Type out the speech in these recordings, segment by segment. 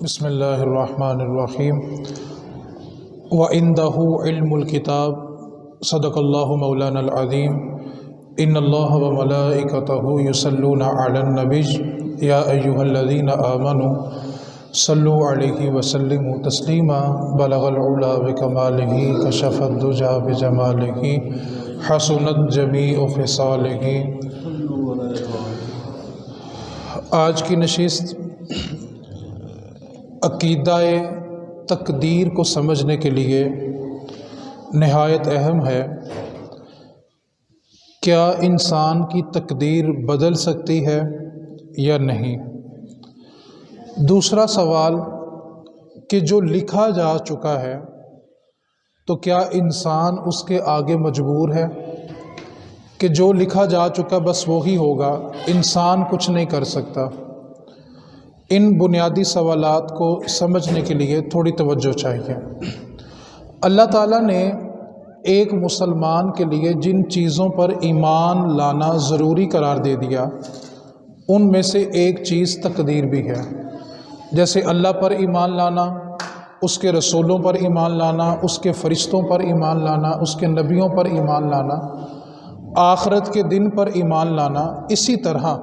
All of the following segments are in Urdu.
بسم اللہ الرحمن الرحیم وَعِندَهُ عِلْمُ الْكِتَابِ صدق اللہ مولانا العظیم ان اللہ وملائکتہ یصلون علی النبی یا ایہا الذین آمنوا صلوا علیہ وسلموا تسلیما بلغ العلا بکمالہ کشف الدجی بجمالہ حسنت جمیع خصالہ۔ آج کی نشست عقیدہ تقدیر کو سمجھنے کے لیے نہایت اہم ہے۔ کیا انسان کی تقدیر بدل سکتی ہے یا نہیں؟ دوسرا سوال کہ جو لکھا جا چکا ہے تو کیا انسان اس کے آگے مجبور ہے کہ جو لکھا جا چکا بس وہی ہوگا، انسان کچھ نہیں کر سکتا؟ ان بنیادی سوالات کو سمجھنے کے لیے تھوڑی توجہ چاہیے۔ اللہ تعالیٰ نے ایک مسلمان کے لیے جن چیزوں پر ایمان لانا ضروری قرار دے دیا ان میں سے ایک چیز تقدیر بھی ہے۔ جیسے اللہ پر ایمان لانا، اس کے رسولوں پر ایمان لانا، اس کے فرشتوں پر ایمان لانا، اس کے نبیوں پر ایمان لانا، آخرت کے دن پر ایمان لانا، اسی طرح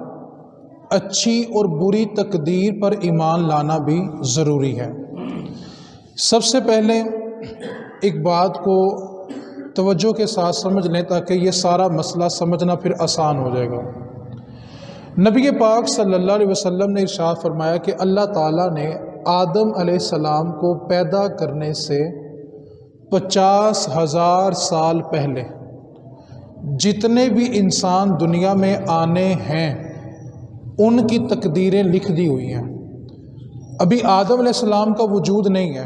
اچھی اور بری تقدیر پر ایمان لانا بھی ضروری ہے۔ سب سے پہلے ایک بات کو توجہ کے ساتھ سمجھ لیں تاکہ یہ سارا مسئلہ سمجھنا پھر آسان ہو جائے گا۔ نبی پاک صلی اللہ علیہ وسلم نے ارشاد فرمایا کہ اللہ تعالیٰ نے آدم علیہ السلام کو پیدا کرنے سے 50,000 سال پہلے جتنے بھی انسان دنیا میں آنے ہیں ان کی تقدیریں لکھ دی ہوئی ہیں۔ ابھی آدم علیہ السلام کا وجود نہیں ہے،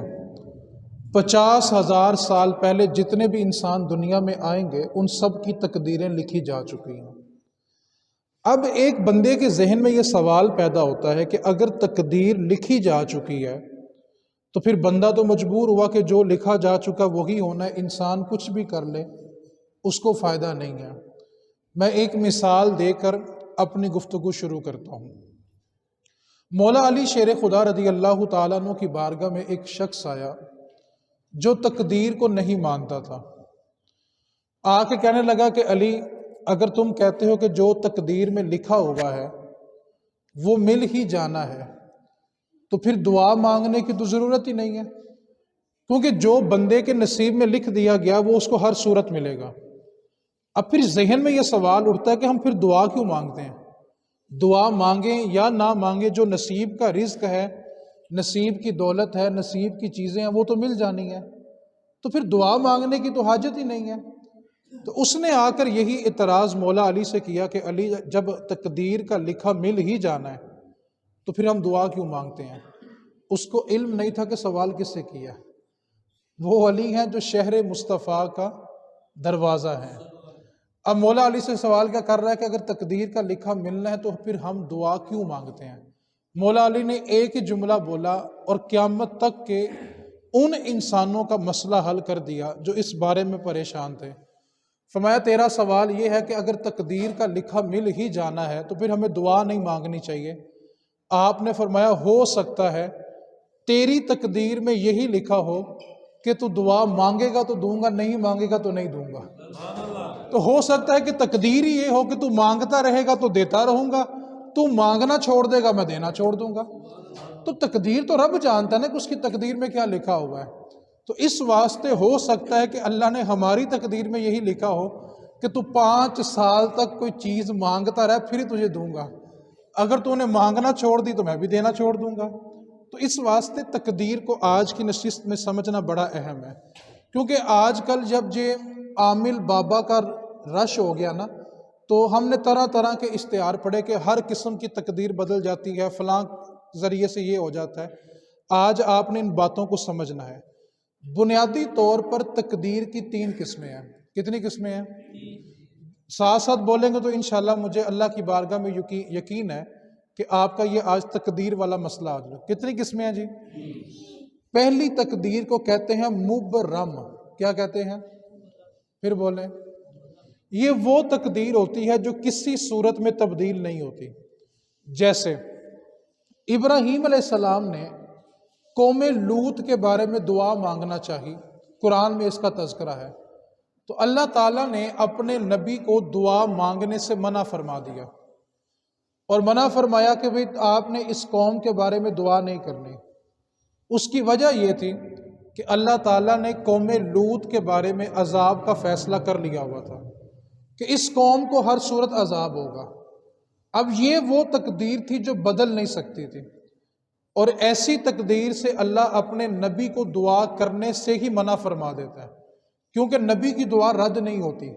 50,000 سال پہلے جتنے بھی انسان دنیا میں آئیں گے ان سب کی تقدیریں لکھی جا چکی ہیں۔ اب ایک بندے کے ذہن میں یہ سوال پیدا ہوتا ہے کہ اگر تقدیر لکھی جا چکی ہے تو پھر بندہ تو مجبور ہوا کہ جو لکھا جا چکا وہی ہونا ہے، انسان کچھ بھی کر لے اس کو فائدہ نہیں ہے۔ میں ایک مثال دے کر اپنی گفتگو شروع کرتا ہوں۔ مولا علی شیر خدا رضی اللہ تعالیٰ عنہ کی بارگاہ میں ایک شخص آیا جو تقدیر کو نہیں مانتا تھا۔ آ کے کہنے لگا کہ علی، اگر تم کہتے ہو کہ جو تقدیر میں لکھا ہوا ہے وہ مل ہی جانا ہے تو پھر دعا مانگنے کی تو ضرورت ہی نہیں ہے، کیونکہ جو بندے کے نصیب میں لکھ دیا گیا وہ اس کو ہر صورت ملے گا۔ اب پھر ذہن میں یہ سوال اٹھتا ہے کہ ہم پھر دعا کیوں مانگتے ہیں؟ دعا مانگیں یا نہ مانگیں، جو نصیب کا رزق ہے، نصیب کی دولت ہے، نصیب کی چیزیں ہیں، وہ تو مل جانی ہے، تو پھر دعا مانگنے کی تو حاجت ہی نہیں ہے۔ تو اس نے آ کر یہی اعتراض مولا علی سے کیا کہ علی، جب تقدیر کا لکھا مل ہی جانا ہے تو پھر ہم دعا کیوں مانگتے ہیں؟ اس کو علم نہیں تھا کہ سوال کس سے کیا۔ وہ علی ہیں جو شہر مصطفیٰ کا دروازہ ہے۔ اب مولا علی سے سوال کیا کر رہا ہے کہ اگر تقدیر کا لکھا ملنا ہے تو پھر ہم دعا کیوں مانگتے ہیں؟ مولا علی نے ایک ہی جملہ بولا اور قیامت تک کے ان انسانوں کا مسئلہ حل کر دیا جو اس بارے میں پریشان تھے۔ فرمایا تیرا سوال یہ ہے کہ اگر تقدیر کا لکھا مل ہی جانا ہے تو پھر ہمیں دعا نہیں مانگنی چاہیے۔ آپ نے فرمایا ہو سکتا ہے تیری تقدیر میں یہی لکھا ہو کہ تو دعا مانگے گا تو دوں گا، نہیں مانگے گا تو نہیں دوں گا۔ تو ہو سکتا ہے کہ تقدیر ہی یہ ہو کہ تو مانگتا رہے گا تو دیتا رہوں گا، تو مانگنا چھوڑ دے گا میں دینا چھوڑ دوں گا۔ تو تقدیر تو رب جانتا ہے نا کہ اس کی تقدیر میں کیا لکھا ہوا ہے۔ تو اس واسطے ہو سکتا ہے کہ اللہ نے ہماری تقدیر میں یہی لکھا ہو کہ تو 5 سال تک کوئی چیز مانگتا رہ پھر ہی تجھے دوں گا، اگر تو نے مانگنا چھوڑ دی تو میں بھی دینا چھوڑ دوں گا۔ تو اس واسطے تقدیر کو آج کی نشست میں سمجھنا بڑا اہم ہے، کیونکہ آج کل جب یہ عامل بابا کا رش ہو گیا نا تو ہم نے طرح طرح کے اشتہار پڑھے کہ ہر قسم کی تقدیر بدل جاتی ہے، فلاں ذریعے سے یہ ہو جاتا ہے۔ آج آپ نے ان باتوں کو سمجھنا ہے۔ بنیادی طور پر تقدیر کی 3 قسمیں ہیں۔ کتنی قسمیں ہیں؟ ساتھ ساتھ بولیں گے تو انشاءاللہ مجھے اللہ کی بارگاہ میں یقین ہے کہ آپ کا یہ آج تقدیر والا مسئلہ آ جائے۔ کتنی قسمیں ہیں جی؟ پہلی تقدیر کو کہتے ہیں مبرم۔ کیا کہتے ہیں؟ پھر بولیں۔ یہ وہ تقدیر ہوتی ہے جو کسی صورت میں تبدیل نہیں ہوتی۔ جیسے ابراہیم علیہ السلام نے قوم لوط کے بارے میں دعا مانگنا چاہیے، قرآن میں اس کا تذکرہ ہے، تو اللہ تعالیٰ نے اپنے نبی کو دعا مانگنے سے منع فرما دیا، اور منع فرمایا کہ بھئی آپ نے اس قوم کے بارے میں دعا نہیں کرنی۔ اس کی وجہ یہ تھی کہ اللہ تعالیٰ نے قوم لوط کے بارے میں عذاب کا فیصلہ کر لیا ہوا تھا کہ اس قوم کو ہر صورت عذاب ہوگا۔ اب یہ وہ تقدیر تھی جو بدل نہیں سکتی تھی، اور ایسی تقدیر سے اللہ اپنے نبی کو دعا کرنے سے ہی منع فرما دیتا ہے، کیونکہ نبی کی دعا رد نہیں ہوتی،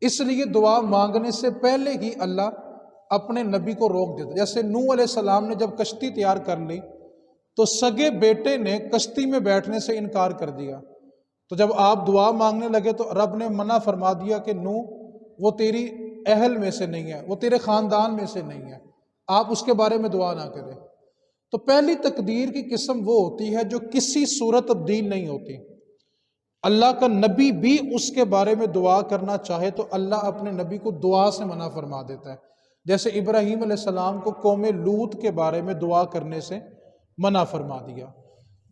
اس لیے دعا مانگنے سے پہلے ہی اللہ اپنے نبی کو روک دیتا۔ جیسے نوح علیہ السلام نے جب کشتی تیار کر لی تو سگے بیٹے نے کشتی میں بیٹھنے سے انکار کر دیا، تو جب آپ دعا مانگنے لگے تو رب نے منع فرما دیا کہ نوح وہ تیری اہل میں سے نہیں ہے، وہ تیرے خاندان میں سے نہیں ہے، آپ اس کے بارے میں دعا نہ کریں۔ تو پہلی تقدیر کی قسم وہ ہوتی ہے جو کسی صورت تبدیل نہیں ہوتی۔ اللہ کا نبی بھی اس کے بارے میں دعا کرنا چاہے تو اللہ اپنے نبی کو دعا سے منع فرما دیتا ہے، جیسے ابراہیم علیہ السلام کو قوم لوط کے بارے میں دعا کرنے سے منع فرما دیا۔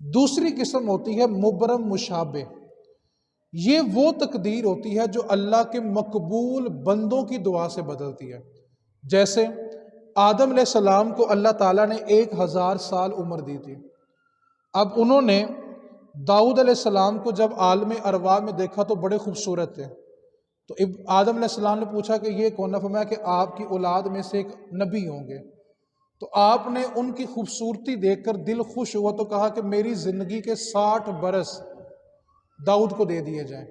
دوسری قسم ہوتی ہے مبرم مشابہ، یہ وہ تقدیر ہوتی ہے جو اللہ کے مقبول بندوں کی دعا سے بدلتی ہے۔ جیسے آدم علیہ السلام کو اللہ تعالیٰ نے 1000 سال عمر دی تھی، اب انہوں نے داؤد علیہ السلام کو جب عالم ارواح میں دیکھا تو بڑے خوبصورت تھے، تو آدم علیہ السلام نے پوچھا کہ یہ کون ہے؟ فرمایا کہ آپ کی اولاد میں سے ایک نبی ہوں گے۔ تو آپ نے ان کی خوبصورتی دیکھ کر دل خوش ہوا تو کہا کہ میری زندگی کے 60 برس داؤد کو دے دیے جائیں۔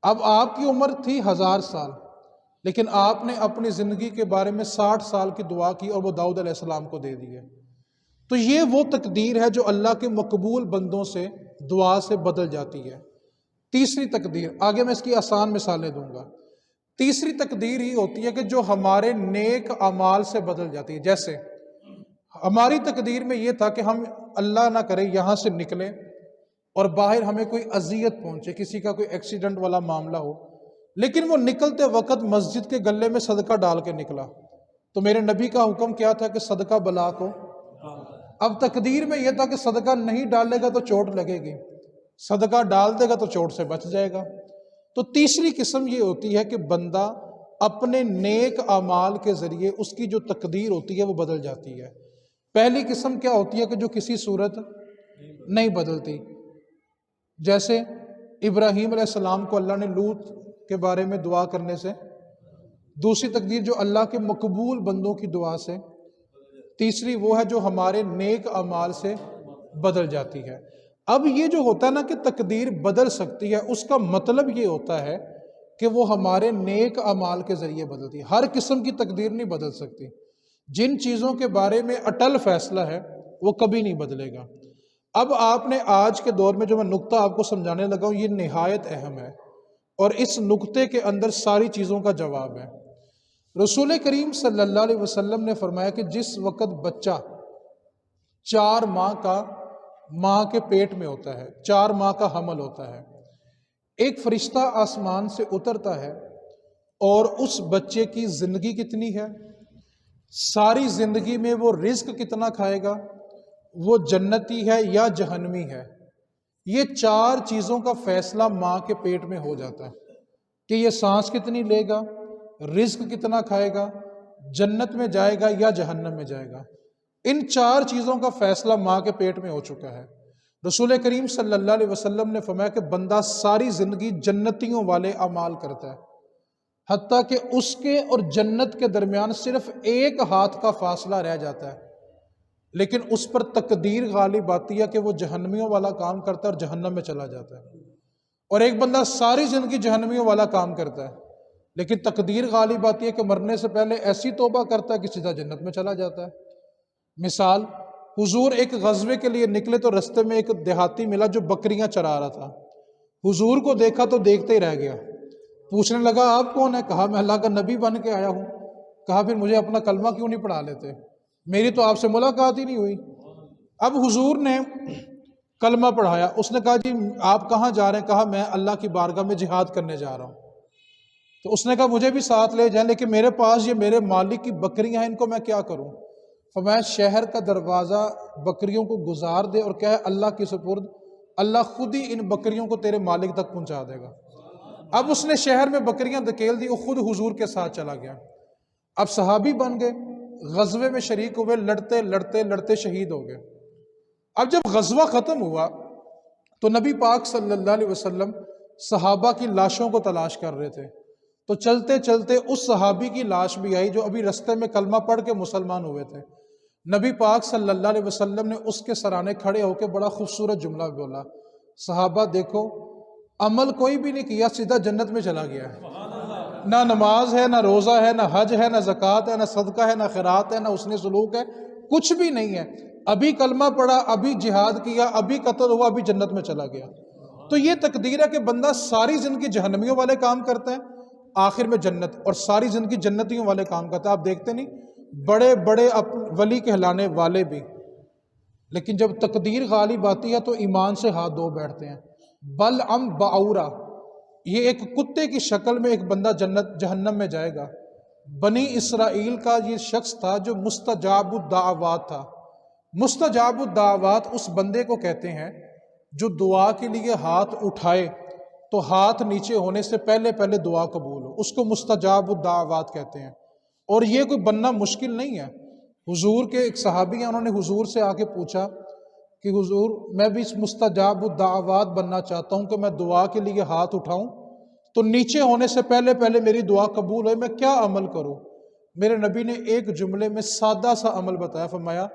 اب آپ کی عمر تھی 1000 سال، لیکن آپ نے اپنی زندگی کے بارے میں 60 سال کی دعا کی اور وہ داؤد علیہ السلام کو دے دیے۔ تو یہ وہ تقدیر ہے جو اللہ کے مقبول بندوں سے دعا سے بدل جاتی ہے۔ تیسری تقدیر، آگے میں اس کی آسان مثالیں دوں گا۔ تیسری تقدیر ہی ہوتی ہے کہ جو ہمارے نیک اعمال سے بدل جاتی ہے۔ جیسے ہماری تقدیر میں یہ تھا کہ ہم اللہ نہ کرے یہاں سے نکلیں اور باہر ہمیں کوئی اذیت پہنچے، کسی کا کوئی ایکسیڈنٹ والا معاملہ ہو، لیکن وہ نکلتے وقت مسجد کے گلے میں صدقہ ڈال کے نکلا، تو میرے نبی کا حکم کیا تھا کہ صدقہ بلا کو۔ اب تقدیر میں یہ تھا کہ صدقہ نہیں ڈالے گا تو چوٹ لگے گی، صدقہ ڈال دے گا تو چوٹ سے بچ جائے گا۔ تو تیسری قسم یہ ہوتی ہے کہ بندہ اپنے نیک اعمال کے ذریعے اس کی جو تقدیر ہوتی ہے وہ بدل جاتی ہے۔ پہلی قسم کیا ہوتی ہے کہ جو کسی صورت نہیں بدلتی، جیسے ابراہیم علیہ السلام کو اللہ نے لوط کے بارے میں دعا کرنے سے۔ دوسری تقدیر جو اللہ کے مقبول بندوں کی دعا سے۔ تیسری وہ ہے جو ہمارے نیک اعمال سے بدل جاتی ہے۔ اب یہ جو ہوتا ہے نا کہ تقدیر بدل سکتی ہے، اس کا مطلب یہ ہوتا ہے کہ وہ ہمارے نیک اعمال کے ذریعے بدلتی ہے۔ ہر قسم کی تقدیر نہیں بدل سکتی۔ جن چیزوں کے بارے میں اٹل فیصلہ ہے وہ کبھی نہیں بدلے گا۔ اب آپ نے آج کے دور میں جو میں نقطہ آپ کو سمجھانے لگا ہوں یہ نہایت اہم ہے، اور اس نقطے کے اندر ساری چیزوں کا جواب ہے۔ رسول کریم صلی اللہ علیہ وسلم نے فرمایا کہ جس وقت بچہ 4 ماہ کا ماں کے پیٹ میں ہوتا ہے، 4 ماہ کا حمل ہوتا ہے، ایک فرشتہ آسمان سے اترتا ہے اور اس بچے کی زندگی کتنی ہے، ساری زندگی میں وہ رزق کتنا کھائے گا، وہ جنتی ہے یا جہنمی ہے، یہ 4 چیزوں کا فیصلہ ماں کے پیٹ میں ہو جاتا ہے کہ یہ سانس کتنی لے گا، رزق کتنا کھائے گا، جنت میں جائے گا یا جہنم میں جائے گا۔ ان 4 چیزوں کا فیصلہ ماں کے پیٹ میں ہو چکا ہے۔ رسول کریم صلی اللہ علیہ وسلم نے فرمایا کہ بندہ ساری زندگی جنتیوں والے اعمال کرتا ہے، حتیٰ کہ اس کے اور جنت کے درمیان صرف 1 ہاتھ کا فاصلہ رہ جاتا ہے، لیکن اس پر تقدیر غالب آتی ہے کہ وہ جہنمیوں والا کام کرتا ہے اور جہنم میں چلا جاتا ہے۔ اور ایک بندہ ساری زندگی جہنمیوں والا کام کرتا ہے، لیکن تقدیر غالب آتی ہے کہ مرنے سے پہلے ایسی توبہ کرتا ہے کہ سیدھا جنت میں چلا جاتا ہے۔ مثال، حضور ایک غزوے کے لیے نکلے تو رستے میں ایک دیہاتی ملا جو بکریاں چرا رہا تھا، حضور کو دیکھا تو دیکھتے ہی رہ گیا، پوچھنے لگا آپ کون ہیں؟ کہا میں اللہ کا نبی بن کے آیا ہوں۔ کہا پھر مجھے اپنا کلمہ کیوں نہیں پڑھا لیتے، میری تو آپ سے ملاقات ہی نہیں ہوئی۔ اب حضور نے کلمہ پڑھایا، اس نے کہا جی آپ کہاں جا رہے ہیں؟ کہا میں اللہ کی بارگاہ میں جہاد کرنے جا رہا ہوں۔ تو اس نے کہا مجھے بھی ساتھ لے جائیں، لیکن میرے پاس یہ میرے مالک کی بکریاں ہیں، ان کو میں کیا کروں؟ فرمایا شہر کا دروازہ بکریوں کو گزار دے اور کہے اللہ کے سپرد، اللہ خود ہی ان بکریوں کو تیرے مالک تک پہنچا دے گا۔ اب اس نے شہر میں بکریاں دھکیل دی، وہ خود حضور کے ساتھ چلا گیا۔ اب صحابی بن گئے، غزوے میں شریک ہوئے، لڑتے لڑتے لڑتے شہید ہو گئے۔ اب جب غزوہ ختم ہوا تو نبی پاک صلی اللہ علیہ وسلم صحابہ کی لاشوں کو تلاش کر رہے تھے، تو چلتے چلتے اس صحابی کی لاش بھی آئی جو ابھی رستے میں کلمہ پڑھ کے مسلمان ہوئے تھے۔ نبی پاک صلی اللہ علیہ وسلم نے اس کے سرانے کھڑے ہو کے بڑا خوبصورت جملہ بولا، صحابہ دیکھو، عمل کوئی بھی نہیں کیا، سیدھا جنت میں چلا گیا ہے۔ نہ نماز ہے، نہ روزہ ہے، نہ حج ہے، نہ زکوٰۃ ہے، نہ صدقہ ہے، نہ خیرات ہے، نہ حسن سلوک ہے، کچھ بھی نہیں ہے۔ ابھی کلمہ پڑھا، ابھی جہاد کیا، ابھی قتل ہوا، ابھی جنت میں چلا گیا۔ تو یہ تقدیر ہے کہ بندہ ساری زندگی جہنمیوں والے کام کرتا ہے، آخر میں جنت، اور ساری زندگی جنتیوں والے کام کرتا ہے۔ آپ دیکھتے نہیں بڑے بڑے ولی کہلانے والے بھی، لیکن جب تقدیر غالب آتی ہے تو ایمان سے ہاتھ دھو بیٹھتے ہیں۔ بلعم بعورہ، یہ ایک کتے کی شکل میں ایک بندہ جہنم میں جائے گا۔ بنی اسرائیل کا یہ شخص تھا جو مستجاب الدعوات تھا۔ مستجاب الدعوات اس بندے کو کہتے ہیں جو دعا کے لیے ہاتھ اٹھائے تو ہاتھ نیچے ہونے سے پہلے پہلے دعا قبول ہو، اس کو مستجاب الدعوات کہتے ہیں۔ اور یہ کوئی بننا مشکل نہیں ہے۔ حضور کے ایک صحابی ہیں، انہوں نے حضور سے آ کے پوچھا کہ حضور میں بھی اس مستجاب الدعوات بننا چاہتا ہوں کہ میں دعا کے لیے ہاتھ اٹھاؤں تو نیچے ہونے سے پہلے پہلے میری دعا قبول ہوئے، میں کیا عمل کروں؟ میرے نبی نے ایک جملے میں سادہ سا عمل بتایا، فرمایا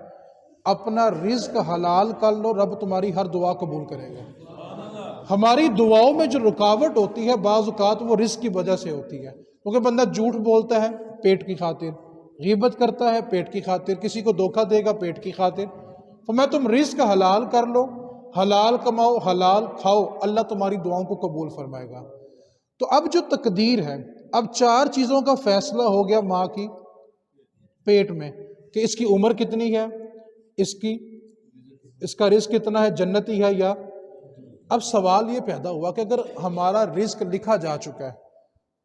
اپنا رزق حلال کر لو، رب تمہاری ہر دعا قبول کرے گا۔ ہماری دعاؤں میں جو رکاوٹ ہوتی ہے بعض اوقات وہ رزق کی وجہ سے ہوتی ہے، کیونکہ بندہ جھوٹ بولتا ہے پیٹ کی خاطر، غیبت کرتا ہے پیٹ کی خاطر، کسی کو دھوکہ دے گا پیٹ کی خاطر۔ فرمایا تم رزق حلال کر لو، حلال کماؤ، حلال کھاؤ، اللہ تمہاری دعاؤں کو قبول فرمائے گا۔ تو اب جو تقدیر ہے، اب 4 چیزوں کا فیصلہ ہو گیا ماں کی پیٹ میں کہ اس کی عمر کتنی ہے، اس کا رزق کتنا ہے، جنتی ہے یا۔ اب سوال یہ پیدا ہوا کہ اگر ہمارا رزق لکھا جا چکا ہے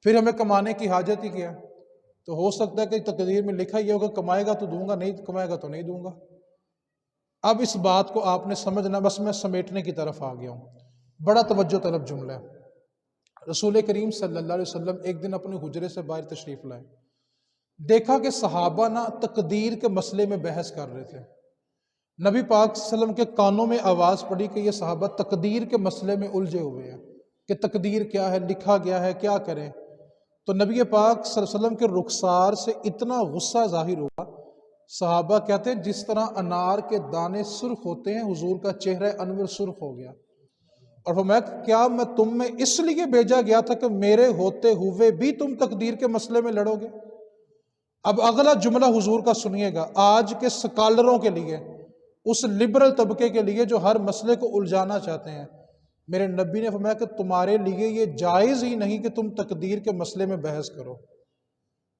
پھر ہمیں کمانے کی حاجت ہی کیا ہے؟ تو ہو سکتا ہے کہ تقدیر میں لکھا یہ ہوگا کمائے گا تو دوں گا، نہیں کمائے گا تو نہیں دوں گا۔ اب اس بات کو آپ نے سمجھنا، بس میں سمیٹنے کی طرف آ گیا ہوں۔ بڑا توجہ طلب جملہ ہے۔ رسول کریم صلی اللہ علیہ وسلم ایک دن اپنے حجرے سے باہر تشریف لائے، دیکھا کہ صحابہ نا تقدیر کے مسئلے میں بحث کر رہے تھے۔ نبی پاک صلی اللہ علیہ وسلم کے کانوں میں آواز پڑی کہ یہ صحابہ تقدیر کے مسئلے میں الجھے ہوئے ہیں کہ تقدیر کیا ہے، لکھا گیا ہے، کیا کریں۔ تو نبی پاک صلی اللہ علیہ وسلم کے رخسار سے اتنا غصہ ظاہر ہوا، صحابہ کہتے ہیں جس طرح انار کے دانے سرخ ہوتے ہیں، حضور کا چہرہ انور سرخ ہو گیا۔ اور فرمایا کیا میں تم میں اس لیے بھیجا گیا تھا کہ میرے ہوتے ہوئے بھی تم تقدیر کے مسئلے میں لڑو گے؟ اب اگلا جملہ حضور کا سنیے گا، آج کے سکالروں کے لیے، اس لبرل طبقے کے لیے جو ہر مسئلے کو الجھانا چاہتے ہیں، میرے نبی نے فرمایا کہ تمہارے لیے یہ جائز ہی نہیں کہ تم تقدیر کے مسئلے میں بحث کرو۔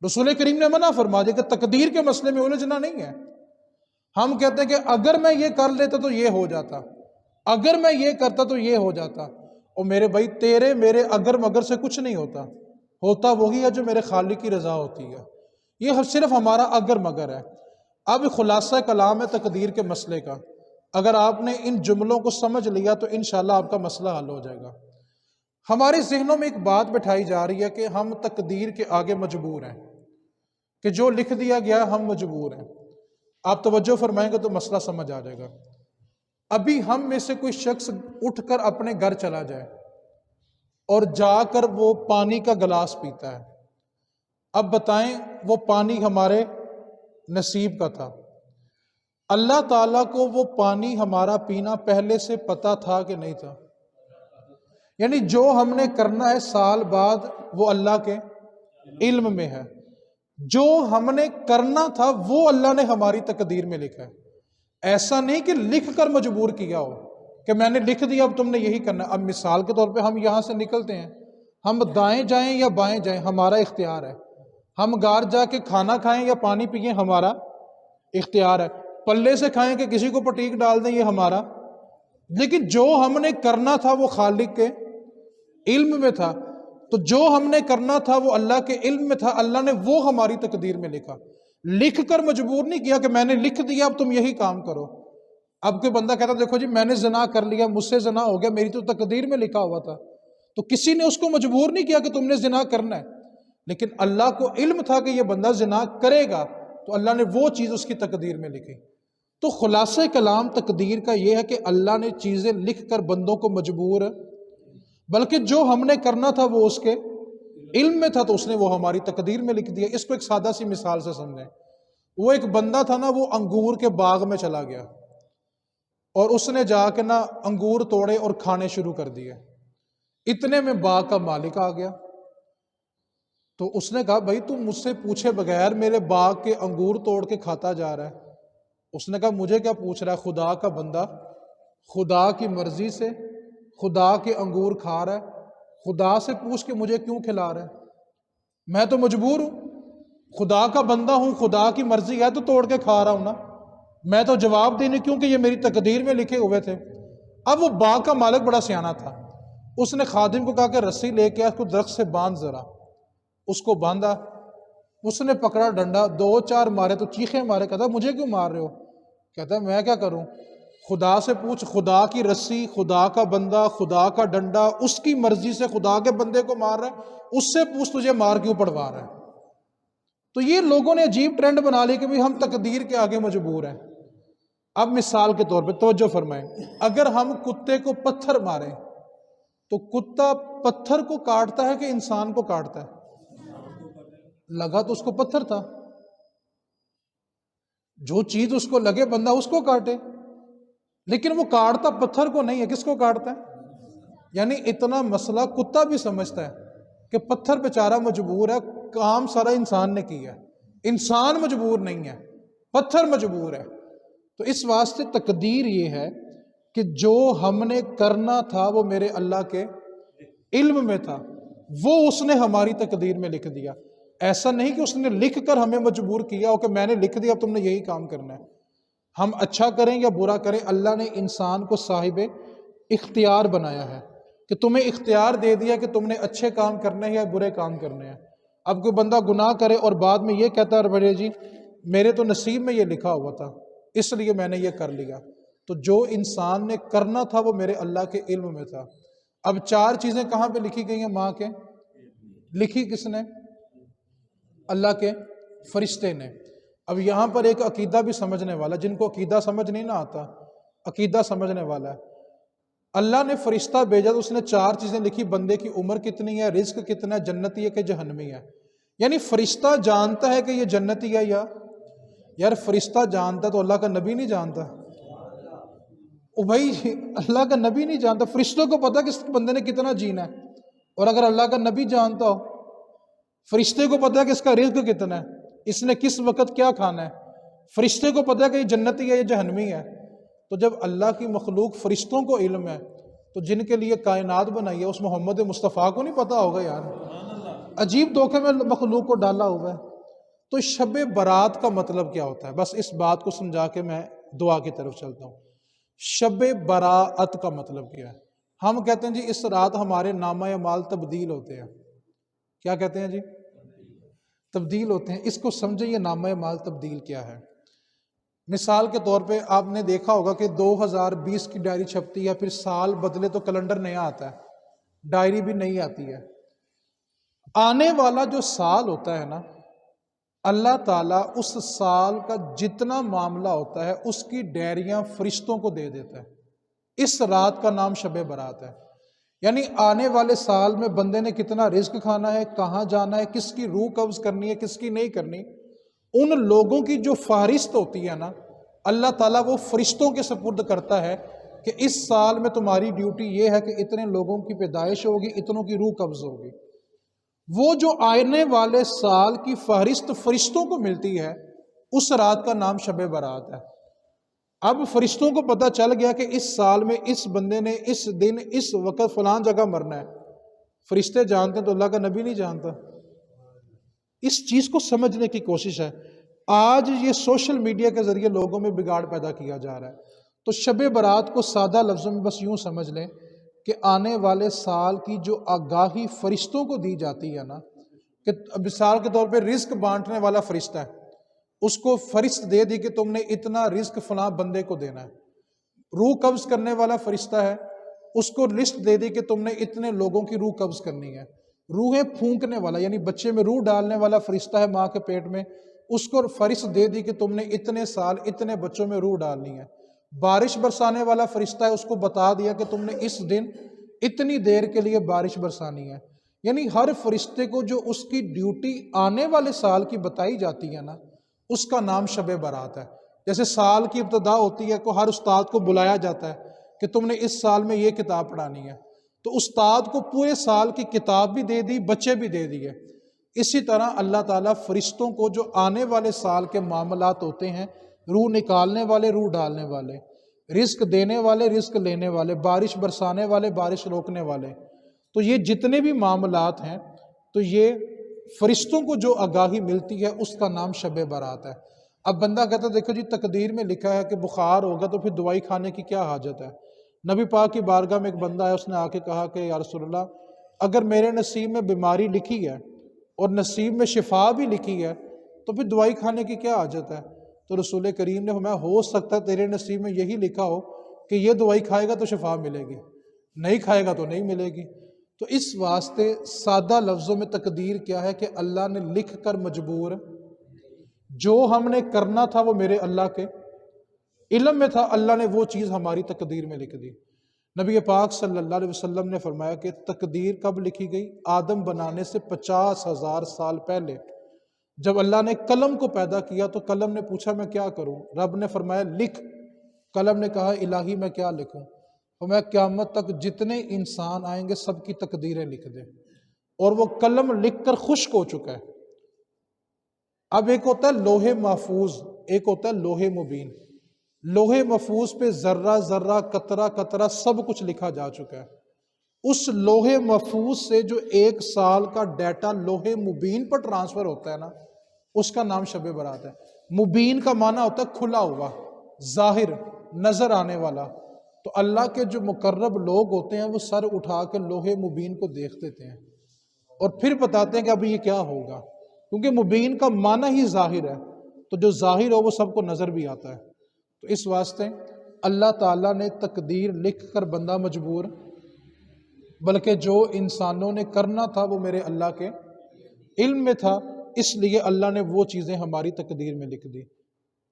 رسول کریم نے منع فرما دیا کہ تقدیر کے مسئلے میں الجھنا نہیں ہے۔ ہم کہتے ہیں کہ اگر میں یہ کر لیتا تو یہ ہو جاتا، اگر میں یہ کرتا تو یہ ہو جاتا۔ اور میرے بھائی تیرے میرے اگر مگر سے کچھ نہیں ہوتا، ہوتا وہی ہے جو میرے خالق کی رضا ہوتی ہے۔ یہ صرف ہمارا اگر مگر ہے۔ اب خلاصہ کلام ہے تقدیر کے مسئلے کا، اگر آپ نے ان جملوں کو سمجھ لیا تو انشاءاللہ آپ کا مسئلہ حل ہو جائے گا۔ ہمارے ذہنوں میں ایک بات بٹھائی جا رہی ہے کہ ہم تقدیر کے آگے مجبور ہیں، کہ جو لکھ دیا گیا ہم مجبور ہیں۔ آپ توجہ فرمائیں گے تو مسئلہ سمجھ آ جائے گا۔ ابھی ہم میں سے کوئی شخص اٹھ کر اپنے گھر چلا جائے اور جا کر وہ پانی کا گلاس پیتا ہے، اب بتائیں وہ پانی ہمارے نصیب کا تھا، اللہ تعالیٰ کو وہ پانی ہمارا پینا پہلے سے پتا تھا کہ نہیں تھا؟ یعنی جو ہم نے کرنا ہے سال بعد وہ اللہ کے علم میں ہے، جو ہم نے کرنا تھا وہ اللہ نے ہماری تقدیر میں لکھا ہے۔ ایسا نہیں کہ لکھ کر مجبور کیا ہو کہ میں نے لکھ دیا اب تم نے یہی کرنا۔ اب مثال کے طور پہ ہم یہاں سے نکلتے ہیں، ہم دائیں جائیں یا بائیں جائیں ہمارا اختیار ہے، ہم گار جا کے کھانا کھائیں یا پانی پئیں ہمارا اختیار ہے، پلے سے کھائیں کہ کسی کو پٹیک ڈال دیں یہ ہمارا، لیکن جو ہم نے کرنا تھا وہ خالق کے علم میں تھا۔ تو جو ہم نے کرنا تھا وہ اللہ کے علم میں تھا، اللہ نے وہ ہماری تقدیر میں لکھا۔ لکھ کر مجبور نہیں کیا کہ میں نے لکھ دیا اب تم یہی کام کرو۔ اب کوئی بندہ کہتا دیکھو جی میں نے زنا کر لیا، مجھ سے زنا ہو گیا، میری تو تقدیر میں لکھا ہوا تھا، تو کسی نے اس کو مجبور نہیں کیا کہ تم نے زنا کرنا ہے، لیکن اللہ کو علم تھا کہ یہ بندہ زنا کرے گا، تو اللہ نے وہ چیز اس کی تقدیر میں لکھی۔ تو خلاصہ کلام تقدیر کا یہ ہے کہ اللہ نے چیزیں لکھ کر بندوں کو مجبور، بلکہ جو ہم نے کرنا تھا وہ اس کے علم میں تھا، تو اس نے وہ ہماری تقدیر میں لکھ دیا۔ اس کو ایک سادہ سی مثال سے سمجھیں۔ وہ ایک بندہ تھا نا، وہ انگور کے باغ میں چلا گیا اور اس نے جا کے نا انگور توڑے اور کھانے شروع کر دیے۔ اتنے میں باغ کا مالک آ گیا، تو اس نے کہا بھائی تم مجھ سے پوچھے بغیر میرے باغ کے انگور توڑ کے کھاتا جا رہا ہے۔ اس نے کہا مجھے کیا پوچھ رہا ہے، خدا کا بندہ، خدا کی مرضی سے خدا کے انگور کھا رہا ہے، خدا سے پوچھ کے مجھے کیوں کھلا رہا ہے؟ میں تو مجبور ہوں، خدا کا بندہ ہوں، خدا کی مرضی ہے تو توڑ کے کھا رہا ہوں نا، میں تو جواب دینے کیونکہ یہ میری تقدیر میں لکھے ہوئے تھے۔ اب وہ باغ کا مالک بڑا سیانہ تھا، اس نے خادم کو کہا کہ رسی لے کے اس کو درخت سے باندھ ذرا، اس کو باندھا، اس نے پکڑا ڈنڈا، دو چار مارے تو چیخیں مارے، کہتا مجھے کیوں مار رہے ہو؟ کہتا میں کیا کروں، خدا سے پوچھ، خدا کی رسی، خدا کا بندہ، خدا کا ڈنڈا، اس کی مرضی سے خدا کے بندے کو مار رہا ہے، اس سے پوچھ تجھے مار کیوں پڑوا رہا ہے؟ تو یہ لوگوں نے عجیب ٹرینڈ بنا لی کہ ہم تقدیر کے آگے مجبور ہیں۔ اب مثال کے طور پہ توجہ فرمائیں، اگر ہم کتے کو پتھر ماریں تو کتا پتھر کو کاٹتا ہے کہ انسان کو کاٹتا ہے؟ لگا تو اس کو پتھر تھا، جو چیز اس کو لگے بندہ اس کو کاٹے، لیکن وہ کاٹتا پتھر کو نہیں ہے، کس کو کاٹتا ہے؟ یعنی اتنا مسئلہ کتا بھی سمجھتا ہے کہ پتھر بیچارہ مجبور ہے، کام سارا انسان نے کیا ہے، انسان مجبور نہیں ہے، پتھر مجبور ہے۔ تو اس واسطے تقدیر یہ ہے کہ جو ہم نے کرنا تھا وہ میرے اللہ کے علم میں تھا، وہ اس نے ہماری تقدیر میں لکھ دیا۔ ایسا نہیں کہ اس نے لکھ کر ہمیں مجبور کیا ہو کہ میں نے لکھ دیا اب تم نے یہی کام کرنا ہے۔ ہم اچھا کریں یا برا کریں، اللہ نے انسان کو صاحب اختیار بنایا ہے کہ تمہیں اختیار دے دیا کہ تم نے اچھے کام کرنے ہیں یا برے کام کرنے ہیں۔ اب کوئی بندہ گناہ کرے اور بعد میں یہ کہتا ہے بھائی جی میرے تو نصیب میں یہ لکھا ہوا تھا اس لیے میں نے یہ کر لیا، تو جو انسان نے کرنا تھا وہ میرے اللہ کے علم میں تھا۔ اب چار چیزیں کہاں پہ لکھی گئی ہیں؟ ماں کے، لکھی کس نے؟ اللہ کے فرشتے نے۔ اب یہاں پر ایک عقیدہ بھی سمجھنے والا، جن کو عقیدہ سمجھ نہیں نہ آتا، عقیدہ سمجھنے والا ہے، اللہ نے فرشتہ بھیجا تو اس نے چار چیزیں لکھی، بندے کی عمر کتنی ہے، رزق کتنا ہے، جنتی ہے کہ جہنمی ہے۔ یعنی فرشتہ جانتا ہے کہ یہ جنتی ہے یا یار فرشتہ جانتا تو اللہ کا نبی نہیں جانتا؟ او بھائی اللہ کا نبی نہیں جانتا، فرشتوں کو پتا کہ اس بندے نے کتنا جینا ہے، اور اگر اللہ کا نبی جانتا ہو، فرشتے کو پتا ہے کہ اس کا رزق کتنا ہے، اس نے کس وقت کیا کھانا ہے، فرشتے کو پتا ہے کہ یہ جنتی ہے یہ جہنمی ہے۔ تو جب اللہ کی مخلوق فرشتوں کو علم ہے تو جن کے لیے کائنات بنائی ہے اس محمد مصطفیٰ کو نہیں پتا ہوگا؟ یار عجیب دھوکے میں مخلوق کو ڈالا ہوا ہے۔ تو شب برات کا مطلب کیا ہوتا ہے؟ بس اس بات کو سمجھا کے میں دعا کی طرف چلتا ہوں۔ شب براءت کا مطلب کیا ہے؟ ہم کہتے ہیں جی اس رات ہمارے نامہ اعمال تبدیل ہوتے ہیں۔ کیا کہتے ہیں جی؟ تبدیل ہوتے ہیں۔ اس کو سمجھیں یہ نامہ اعمال تبدیل کیا ہے۔ مثال کے طور پہ آپ نے دیکھا ہوگا کہ 2020 کی ڈائری چھپتی ہے، پھر سال بدلے تو کیلنڈر نیا آتا ہے، ڈائری بھی نئی آتی ہے۔ آنے والا جو سال ہوتا ہے نا، اللہ تعالیٰ اس سال کا جتنا معاملہ ہوتا ہے اس کی ڈائریاں فرشتوں کو دے دیتا ہے۔ اس رات کا نام شب برات ہے۔ یعنی آنے والے سال میں بندے نے کتنا رزق کھانا ہے، کہاں جانا ہے، کس کی روح قبض کرنی ہے، کس کی نہیں کرنی، ان لوگوں کی جو فہرست ہوتی ہے نا، اللہ تعالیٰ وہ فرشتوں کے سپرد کرتا ہے کہ اس سال میں تمہاری ڈیوٹی یہ ہے کہ اتنے لوگوں کی پیدائش ہوگی، اتنوں کی روح قبض ہوگی۔ وہ جو آنے والے سال کی فہرست فرشتوں کو ملتی ہے، اس رات کا نام شب برات ہے۔ اب فرشتوں کو پتہ چل گیا کہ اس سال میں اس بندے نے اس دن اس وقت فلان جگہ مرنا ہے، فرشتے جانتے ہیں تو اللہ کا نبی نہیں جانتا۔ اس چیز کو سمجھنے کی کوشش ہے۔ آج یہ سوشل میڈیا کے ذریعے لوگوں میں بگاڑ پیدا کیا جا رہا ہے۔ تو شب برات کو سادہ لفظوں میں بس یوں سمجھ لیں کہ آنے والے سال کی جو آگاہی فرشتوں کو دی جاتی ہے نا، کہ مثال کے طور پہ رزق بانٹنے والا فرشتہ ہے، اس کو فہرست دے دی کہ تم نے اتنا رزق فلاں بندے کو دینا ہے. روح قبض کرنے والا فرشتہ ہے، اس کو لسٹ دے دی کہ تم نے اتنے لوگوں کی روح قبض کرنی ہے. روحیں پھونکنے والا یعنی بچے میں روح ڈالنے والا فرشتہ ہے ماں کے پیٹ میں، اس کو فہرست دے دی کہ تم نے اتنے سال اتنے بچوں میں روح ڈالنی ہے. بارش برسانے والا فرشتہ ہے، اس کو بتا دیا کہ تم نے اس دن اتنی دیر کے لیے بارش برسانی ہے. یعنی ہر فرشتے کو جو اس کی ڈیوٹی آنے والے سال کی بتائی جاتی ہے نا، اس کا نام شب برات ہے. جیسے سال کی ابتدا ہوتی ہے، کو ہر استاد کو بلایا جاتا ہے کہ تم نے اس سال میں یہ کتاب پڑھانی ہے، تو استاد کو پورے سال کی کتاب بھی دے دی، بچے بھی دے دیے. اسی طرح اللہ تعالیٰ فرشتوں کو جو آنے والے سال کے معاملات ہوتے ہیں، روح نکالنے والے، روح ڈالنے والے، رزق دینے والے، رزق لینے والے، بارش برسانے والے، بارش روکنے والے، تو یہ جتنے بھی معاملات ہیں، تو یہ فرشتوں کو جو آگاہی ملتی ہے اس کا نام شب برات ہے. اب بندہ کہتا ہے دیکھو جی تقدیر میں لکھا ہے کہ بخار ہوگا تو پھر دوائی کھانے کی کیا حاجت ہے. نبی پاک کی بارگاہ میں ایک بندہ ہے، اس نے آ کے کہا کہ یا رسول اللہ اگر میرے نصیب میں بیماری لکھی ہے اور نصیب میں شفا بھی لکھی ہے تو پھر دوائی کھانے کی کیا حاجت ہے. تو رسول کریم نے فرمایا ہو سکتا ہے تیرے نصیب میں یہی لکھا ہو کہ یہ دوائی کھائے گا تو شفا ملے گی، نہیں کھائے گا تو نہیں ملے گی. تو اس واسطے سادہ لفظوں میں تقدیر کیا ہے کہ اللہ نے لکھ کر مجبور، جو ہم نے کرنا تھا وہ میرے اللہ کے علم میں تھا، اللہ نے وہ چیز ہماری تقدیر میں لکھ دی. نبی پاک صلی اللہ علیہ وسلم نے فرمایا کہ تقدیر کب لکھی گئی؟ آدم بنانے سے 50,000 سال پہلے جب اللہ نے قلم کو پیدا کیا تو قلم نے پوچھا میں کیا کروں؟ رب نے فرمایا لکھ. قلم نے کہا الہی میں کیا لکھوں؟ فرمایا قیامت تک جتنے انسان آئیں گے سب کی تقدیریں لکھ دے. اور وہ قلم لکھ کر خشک ہو چکا ہے. اب ایک ہوتا ہے لوح محفوظ، ایک ہوتا ہے لوح مبین. لوح محفوظ پہ ذرہ ذرہ قطرہ قطرہ سب کچھ لکھا جا چکا ہے. اس لوح محفوظ سے جو 1 سال کا ڈیٹا لوح مبین پر ٹرانسفر ہوتا ہے نا، اس کا نام شب برات ہے. مبین کا معنی ہوتا ہے کھلا ہوا، ظاہر، نظر آنے والا. تو اللہ کے جو مقرب لوگ ہوتے ہیں وہ سر اٹھا کے لوح مبین کو دیکھ دیتے ہیں اور پھر بتاتے ہیں کہ اب یہ کیا ہوگا، کیونکہ مبین کا معنی ہی ظاہر ہے، تو جو ظاہر ہو وہ سب کو نظر بھی آتا ہے. تو اس واسطے اللہ تعالیٰ نے تقدیر لکھ کر بندہ مجبور، بلکہ جو انسانوں نے کرنا تھا وہ میرے اللہ کے علم میں تھا، اس لیے اللہ نے وہ چیزیں ہماری تقدیر میں لکھ دی.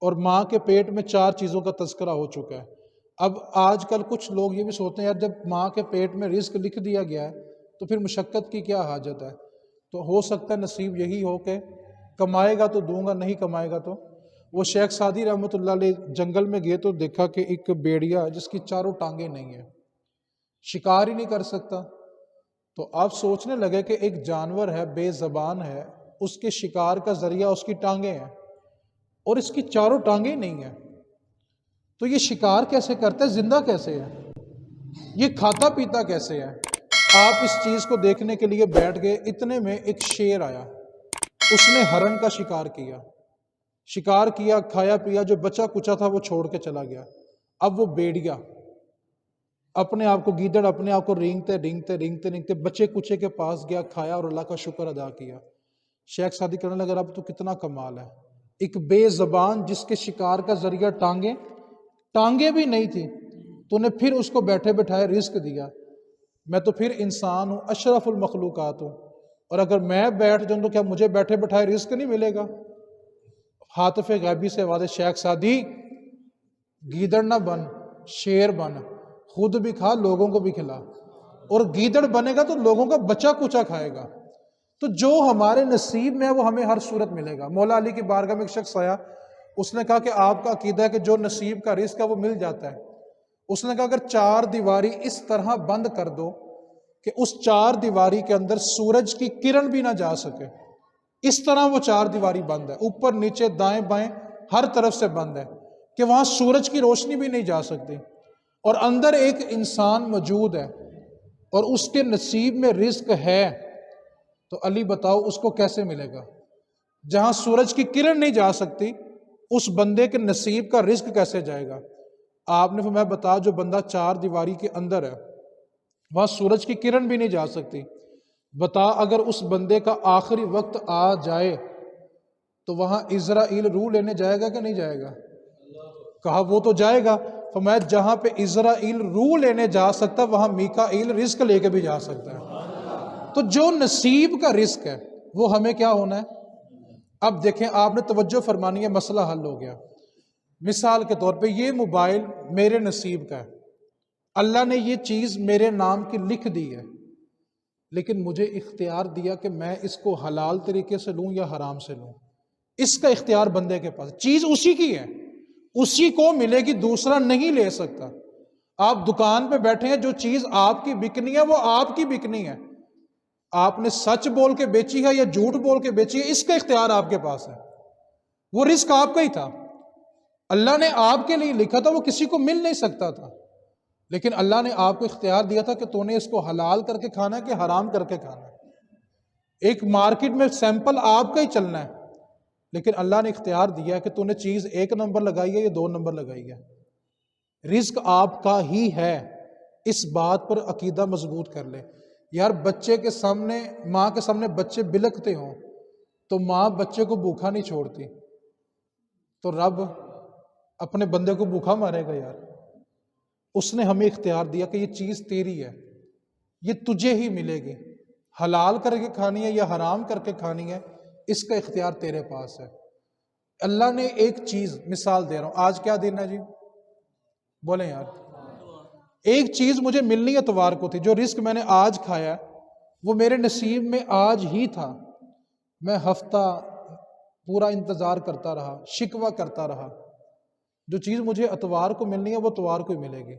اور ماں کے پیٹ میں 4 چیزوں کا تذکرہ ہو چکا ہے. اب آج کل کچھ لوگ یہ بھی سوچتے ہیں یار جب ماں کے پیٹ میں رزق لکھ دیا گیا ہے تو پھر مشقت کی کیا حاجت ہے. تو ہو سکتا ہے نصیب یہی ہو کہ کمائے گا تو دوں گا، نہیں کمائے گا تو. وہ شیخ سعدی رحمۃ اللہ علیہ جنگل میں گئے تو دیکھا کہ ایک بیڑیا جس کی 4 ٹانگیں نہیں ہیں، شکار ہی نہیں کر سکتا. تو آپ سوچنے لگے کہ ایک جانور ہے، بے زبان ہے، اس کے شکار کا ذریعہ اس کی ٹانگیں ہیں اور اس کی 4 ٹانگیں نہیں ہیں، تو یہ شکار کیسے کرتا ہے، زندہ کیسے ہے، یہ کھاتا پیتا کیسے ہے. آپ اس چیز کو دیکھنے کے لیے بیٹھ گئے، اتنے میں ایک شیر آیا، اس نے ہرن کا شکار کیا، کھایا پیا، جو بچا کچا تھا وہ چھوڑ کے چلا گیا. اب وہ بیڑیا اپنے آپ کو، گیدڑ اپنے آپ کو رینگتے بچے کچے کے پاس گیا، کھایا اور اللہ کا شکر ادا کیا. شیخ سعدی کہنے لگا اب تو کتنا کمال ہے، ایک بے زبان جس کے شکار کا ذریعہ ٹانگیں بھی نہیں تھی، تو نے پھر اس کو بیٹھے بٹھائے رزق دیا. میں تو پھر انسان ہوں، اشرف المخلوقات ہوں، اور اگر میں بیٹھ جاؤں تو کیا مجھے بیٹھے بٹھائے رزق نہیں ملے گا؟ حاطف غیبی سے آواز، شیخ سعدی گیدڑ نہ بن، شیر بن، خود بھی کھا لوگوں کو بھی کھلا. اور گیدڑ بنے گا تو لوگوں کا بچا کچا کھائے گا. تو جو ہمارے نصیب میں ہے وہ ہمیں ہر صورت ملے گا. مولا علی کی بارگاہ میں ایک شخص آیا، اس نے کہا کہ آپ کا عقیدہ ہے کہ جو نصیب کا رزق ہے وہ مل جاتا ہے. اس نے کہا اگر 4 دیواری اس طرح بند کر دو کہ اس 4 دیواری کے اندر سورج کی کرن بھی نہ جا سکے، اس طرح وہ 4 دیواری بند ہے، اوپر نیچے دائیں بائیں ہر طرف سے بند ہے کہ وہاں سورج کی روشنی بھی نہیں جا سکتی، اور اندر ایک انسان موجود ہے اور اس کے نصیب میں رزق ہے، تو علی بتاؤ اس کو کیسے ملے گا؟ جہاں سورج کی کرن نہیں جا سکتی اس بندے کے نصیب کا رزق کیسے جائے گا؟ آپ نے فرمایا بتا جو بندہ 4 دیواری کے اندر ہے، وہاں سورج کی کرن بھی نہیں جا سکتی، بتا اگر اس بندے کا آخری وقت آ جائے تو وہاں اسرائیل روح لینے جائے گا کہ نہیں جائے گا؟ کہا وہ تو جائے گا، فرمایا جہاں پہ اسرائیل روح لینے جا سکتا وہاں میکائیل رزق لے کے بھی جا سکتا ہے۔ تو جو نصیب کا رزق ہے وہ ہمیں کیا ہونا ہے؟ اب دیکھیں آپ نے توجہ فرمانی ہے، مسئلہ حل ہو گیا۔ مثال کے طور پہ یہ موبائل میرے نصیب کا ہے، اللہ نے یہ چیز میرے نام کی لکھ دی ہے، لیکن مجھے اختیار دیا کہ میں اس کو حلال طریقے سے لوں یا حرام سے لوں۔ اس کا اختیار بندے کے پاس، چیز اسی کی ہے، اسی کو ملے گی، دوسرا نہیں لے سکتا۔ آپ دکان پہ بیٹھے ہیں، جو چیز آپ کی بکنی ہے وہ آپ کی بکنی ہے، آپ نے سچ بول کے بیچی ہے یا جھوٹ بول کے بیچی ہے، اس کا اختیار آپ کے پاس ہے۔ وہ رزق آپ کا ہی تھا، اللہ نے آپ کے لیے لکھا تھا، وہ کسی کو مل نہیں سکتا تھا، لیکن اللہ نے آپ کو اختیار دیا تھا کہ تو نے اس کو حلال کر کے کھانا ہے کہ حرام کر کے کھانا ہے۔ ایک مارکیٹ میں سیمپل آپ کا ہی چلنا ہے، لیکن اللہ نے اختیار دیا کہ تو نے چیز 1 نمبر لگائی ہے یا 2 نمبر لگائی ہے۔ رزق آپ کا ہی ہے، اس بات پر عقیدہ مضبوط کر لے۔ یار بچے کے سامنے، ماں کے سامنے بچے بلکتے ہوں تو ماں بچے کو بھوکا نہیں چھوڑتی، تو رب اپنے بندے کو بھوکا مارے گا؟ یار اس نے ہمیں اختیار دیا کہ یہ چیز تیری ہے، یہ تجھے ہی ملے گی، حلال کر کے کھانی ہے یا حرام کر کے کھانی ہے، اس کا اختیار تیرے پاس ہے۔ اللہ نے ایک چیز، مثال دے رہا ہوں، آج کیا دن ہے جی؟ بولیں یار، ایک چیز مجھے ملنی اتوار کو تھی، جو رزق میں نے آج کھایا وہ میرے نصیب میں آج ہی تھا، میں ہفتہ پورا انتظار کرتا رہا، شکوہ کرتا رہا، جو چیز مجھے اتوار کو ملنی ہے وہ اتوار کو ہی ملے گی،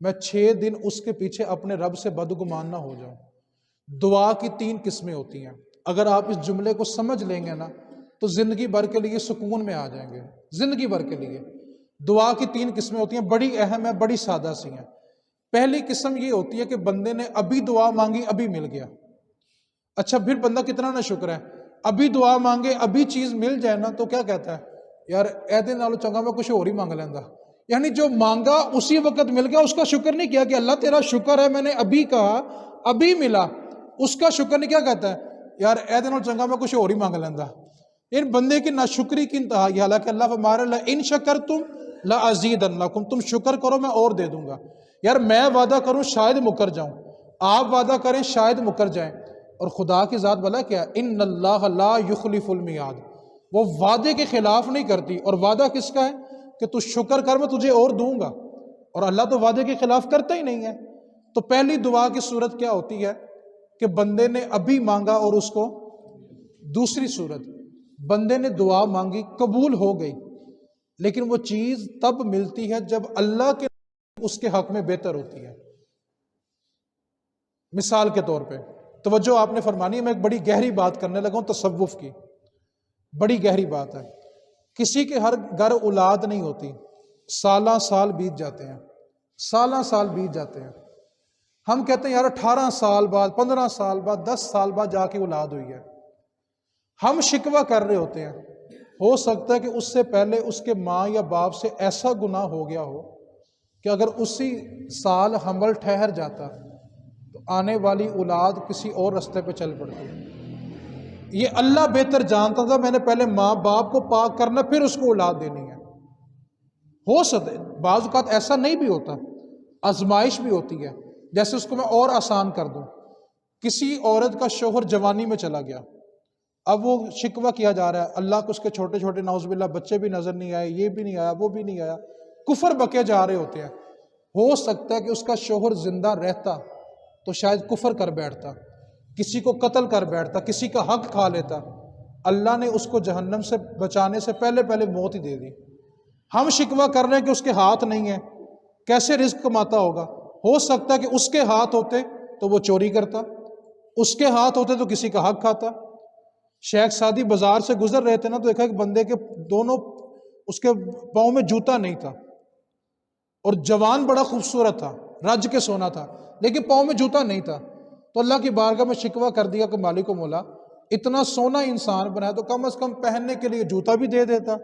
میں 6 دن اس کے پیچھے اپنے رب سے بدگمان نہ ہو جاؤں۔ دعا کی 3 قسمیں ہوتی ہیں، اگر آپ اس جملے کو سمجھ لیں گے نا تو زندگی بھر کے لیے سکون میں آ جائیں گے، زندگی بھر کے لیے۔ دعا کی 3 قسمیں ہوتی ہیں، بڑی اہم ہے، بڑی سادہ سی ہیں۔ پہلی قسم یہ ہوتی ہے کہ بندے نے ابھی دعا مانگی، ابھی مل گیا۔ اچھا پھر بندہ کتنا نہ شکر ہے، ابھی دعا مانگے ابھی چیز مل جائے نا تو کیا کہتا ہے؟ یار ایدے نالو چنگا میں کچھ اور ہی مانگ لیندہ، یعنی جو مانگا اسی وقت مل گیا، اس کا شکر نہیں کیا کہ اللہ تیرا شکر ہے میں نے ابھی کہا ابھی ملا، اس کا شکر نہیں، کیا کہتا ہے؟ یار ایدے نالو چنگا میں کچھ اور ہی مانگ لیندہ۔ ان بندے کی ناشکری کی انتہا یہ، حالانکہ اللہ فرما رہا ہے ان شکرتم لازیدنکم، تم شکر کرو میں اور دے دوں گا۔ یار میں وعدہ کروں شاید مکر جاؤں، آپ وعدہ کریں شاید مکر جائیں، اور خدا کی ذات بلا کیا ہے؟ ان اللہ لا یخلف المیعاد، وہ وعدے کے خلاف نہیں کرتی، اور وعدہ کس کا ہے؟ کہ تو شکر کر میں تجھے اور دوں گا، اور اللہ تو وعدے کے خلاف کرتا ہی نہیں ہے۔ تو پہلی دعا کی صورت کیا ہوتی ہے کہ بندے نے ابھی مانگا، اور اس کو دوسری صورت بندے نے دعا مانگی قبول ہو گئی، لیکن وہ چیز تب ملتی ہے جب اللہ کے اس کے حق میں بہتر ہوتی ہے۔ مثال کے طور پہ توجہ آپ نے فرمانی ہے، میں ایک بڑی گہری بات کرنے لگا ہوں تصوف کی، بڑی گہری بات ہے۔ کسی کے ہر گھر اولاد نہیں ہوتی، سالہ سال بیت جاتے ہیں، سالہ سال بیت جاتے ہیں، ہم کہتے ہیں یار 18 سال بعد، 15 سال بعد، 10 سال بعد جا کے اولاد ہوئی ہے، ہم شکوہ کر رہے ہوتے ہیں۔ ہو سکتا ہے کہ اس سے پہلے اس کے ماں یا باپ سے ایسا گناہ ہو گیا ہو کہ اگر اسی سال حمل ٹھہر جاتا تو آنے والی اولاد کسی اور رستے پہ چل پڑتی۔ یہ اللہ بہتر جانتا تھا، میں نے پہلے ماں باپ کو پاک کرنا پھر اس کو اولاد دینی ہے۔ ہو سکتا ہے بعض اوقات ایسا نہیں بھی ہوتا، آزمائش بھی ہوتی ہے، جیسے اس کو میں اور آسان کر دوں، کسی عورت کا شوہر جوانی میں چلا گیا، اب وہ شکوہ کیا جا رہا ہے اللہ کو، اس کے چھوٹے چھوٹے نعوذ باللہ بچے بھی نظر نہیں آئے، یہ بھی نہیں آیا، وہ بھی نہیں آیا، کفر بکے جا رہے ہوتے ہیں۔ ہو سکتا ہے کہ اس کا شوہر زندہ رہتا تو شاید کفر کر بیٹھتا، کسی کو قتل کر بیٹھتا، کسی کا حق کھا لیتا، اللہ نے اس کو جہنم سے بچانے سے پہلے پہلے موت ہی دے دی۔ ہم شکوہ کر رہے ہیں کہ اس کے ہاتھ نہیں ہیں، کیسے رزق کماتا ہوگا؟ ہو سکتا ہے کہ اس کے ہاتھ ہوتے تو وہ چوری کرتا، اس کے ہاتھ ہوتے تو کسی کا حق کھاتا۔ شیخ سعدی بازار سے گزر رہے تھے نا تو دیکھا کہ بندے کے دونوں، اس کے پاؤں میں جوتا نہیں تھا، اور جوان بڑا خوبصورت تھا، رج کے سونا تھا، لیکن پاؤں میں جوتا نہیں تھا۔ تو اللہ کی بارگاہ میں شکوہ کر دیا کہ مالک و مولا، اتنا سونا انسان بنایا تو کم از کم پہننے کے لیے جوتا بھی دے دیتا۔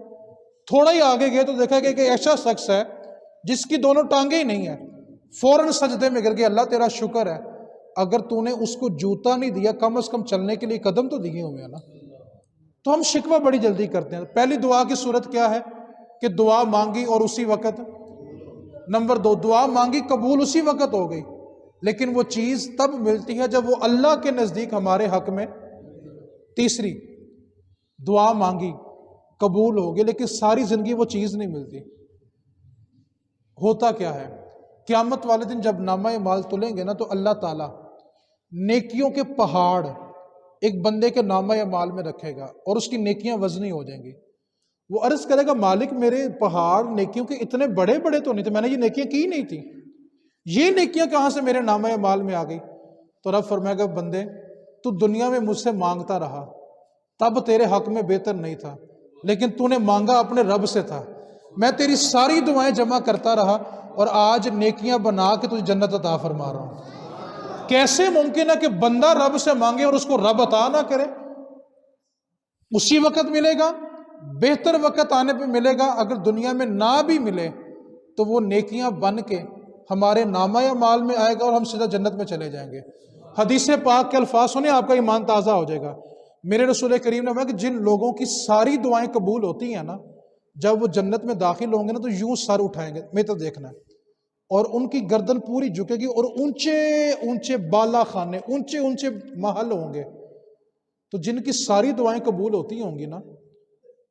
تھوڑا ہی آگے گئے تو دیکھا کہ ایک ایسا شخص ہے جس کی دونوں ٹانگیں ہی نہیں ہیں، فوراً سجدے میں گر گیا، اللہ تیرا شکر ہے اگر تو نے اس کو جوتا نہیں دیا، کم از کم چلنے کے لیے قدم تو دیے ہوئے ہیں نا۔ تو ہم شکوہ بڑی جلدی کرتے ہیں۔ پہلی دعا کی صورت کیا ہے کہ دعا مانگی اور اسی وقت، نمبر دو دعا مانگی قبول اسی وقت ہو گئی، لیکن وہ چیز تب ملتی ہے جب وہ اللہ کے نزدیک ہمارے حق میں۔ تیسری، دعا مانگی قبول ہوگی لیکن ساری زندگی وہ چیز نہیں ملتی۔ ہوتا کیا ہے، قیامت والے دن جب نامہ اعمال تلیں گے نا تو اللہ تعالیٰ نیکیوں کے پہاڑ ایک بندے کے نامہ اعمال میں رکھے گا اور اس کی نیکیاں وزنی ہو جائیں گی۔ وہ عرض کرے گا مالک میرے پہاڑ نیکیوں کے اتنے بڑے بڑے تو نہیں تھے، میں نے یہ نیکیاں کی نہیں تھی، یہ نیکیاں کہاں سے میرے نامہ اعمال میں آ گئی؟ تو رب فرمائے گا بندے تو دنیا میں مجھ سے مانگتا رہا، تب تیرے حق میں بہتر نہیں تھا، لیکن تو نے مانگا اپنے رب سے تھا، میں تیری ساری دعائیں جمع کرتا رہا اور آج نیکیاں بنا کے تجھے جنت عطا فرما رہا ہوں۔ کیسے ممکن ہے کہ بندہ رب سے مانگے اور اس کو رب عطا نہ کرے؟ اسی وقت ملے گا، بہتر وقت آنے پہ ملے گا، اگر دنیا میں نہ بھی ملے تو وہ نیکیاں بن کے ہمارے نامہ اعمال میں آئے گا اور ہم سیدھا جنت میں چلے جائیں گے۔ حدیث پاک کے الفاظ سنیں، آپ کا ایمان تازہ ہو جائے گا۔ میرے رسول کریم نے فرمایا کہ جن لوگوں کی ساری دعائیں قبول ہوتی ہیں نا، جب وہ جنت میں داخل ہوں گے نا تو یوں سر اٹھائیں گے، میں تو دیکھنا ہے، اور ان کی گردن پوری جھکے گی اور اونچے اونچے بالا خانے، اونچے اونچے محل ہوں گے۔ تو جن کی ساری دعائیں قبول ہوتی ہوں گی نا،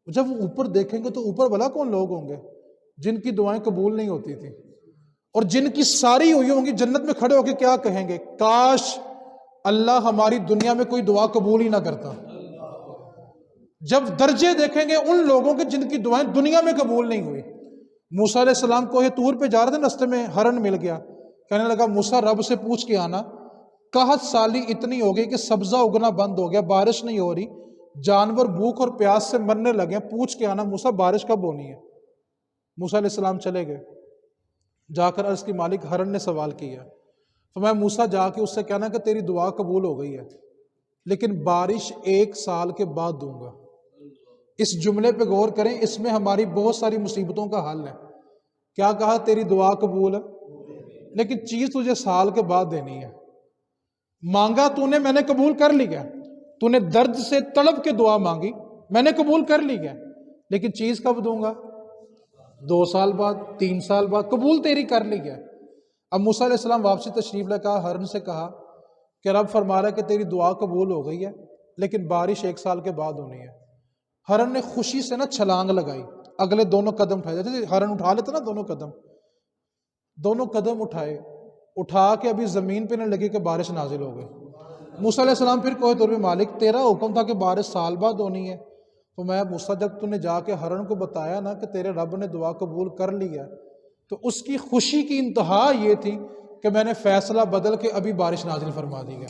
جب وہ اوپر دیکھیں گے تو اوپر بھلا کون لوگ ہوں گے جن کی دعائیں قبول نہیں ہوتی تھی، اور جن کی ساری ہوئی ہوں گی جنت میں کھڑے ہو کے کیا کہیں گے؟ کاش اللہ ہماری دنیا میں کوئی دعا قبول ہی نہ کرتا۔ جب درجے دیکھیں گے ان لوگوں کے جن کی دعائیں دنیا میں قبول نہیں ہوئی۔ موسیٰ علیہ السلام کوہ طور پہ جا رہے تھے، راستے میں ہرن مل گیا، کہنے لگا موسیٰ رب سے پوچھ کے آنا، قحط سالی اتنی ہو گئی کہ سبزہ اگنا بند ہو گیا، بارش نہیں ہو رہی، جانور بھوک اور پیاس سے مرنے لگے ہیں، پوچھ کے آنا موسیٰ بارش کب ہونی ہے۔ موسیٰ علیہ السلام چلے گئے، جا کر عرض کی مالک ہرن نے سوال کیا، فرمایا موسیٰ جا کے اس سے کہنا کہ تیری دعا قبول ہو گئی ہے، لیکن بارش 1 سال کے بعد دوں گا۔ اس جملے پہ غور کریں، اس میں ہماری بہت ساری مصیبتوں کا حل ہے۔ کیا کہا؟ تیری دعا قبول ہے لیکن چیز تجھے سال کے بعد دینی ہے۔ مانگا تو نے، میں نے قبول کر لی گیا، تو نے درد سے تڑپ کے دعا مانگی، میں نے قبول کر لی گیا، لیکن چیز کب دوں گا؟ 2 سال بعد، 3 سال بعد، قبول تیری کر لی گیا۔ اب موسیٰ علیہ السلام واپسی تشریف لے، کہا ہرن سے کہا کہ رب فرما رہا ہے کہ تیری دعا قبول ہو گئی ہے لیکن بارش 1 سال کے بعد ہونی ہے۔ ہرن نے خوشی سے نا چھلانگ لگائی، اگلے دونوں قدم اٹھائے، جیسے ہرن اٹھا لیتا نا دونوں قدم اٹھائے، اٹھا کے ابھی زمین پہ نہ لگی کہ بارش نازل ہو گئی۔ موسیٰ علیہ السلام پھر کوہ طور پہ مالک تیرا حکم تھا کہ بارش سال بعد ہونی ہے۔ تو میں موسیٰ جب تو نے جا کے ہرن کو بتایا نا کہ تیرے رب نے دعا قبول کر لی ہے، تو اس کی خوشی کی انتہا یہ تھی کہ میں نے فیصلہ بدل کے ابھی بارش نازل فرما دی ہے۔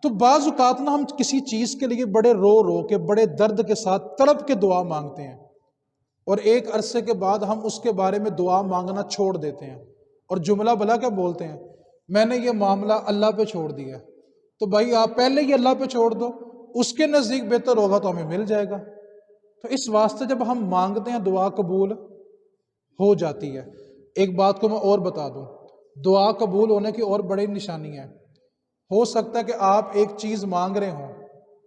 تو بعض اوقات نا ہم کسی چیز کے لیے بڑے رو رو کے، بڑے درد کے ساتھ تڑپ کے دعا مانگتے ہیں، اور ایک عرصے کے بعد ہم اس کے بارے میں دعا مانگنا چھوڑ دیتے ہیں، اور جملہ بھلا کیا بولتے ہیں؟ میں نے یہ معاملہ اللہ پہ چھوڑ دیا۔ تو بھائی آپ پہلے ہی اللہ پہ چھوڑ دو، اس کے نزدیک بہتر ہوگا تو ہمیں مل جائے گا۔ تو اس واسطے جب ہم مانگتے ہیں دعا قبول ہو جاتی ہے۔ ایک بات کو میں اور بتا دوں، دعا قبول ہونے کی اور بڑی نشانی ہے۔ ہو سکتا ہے کہ آپ ایک چیز مانگ رہے ہوں،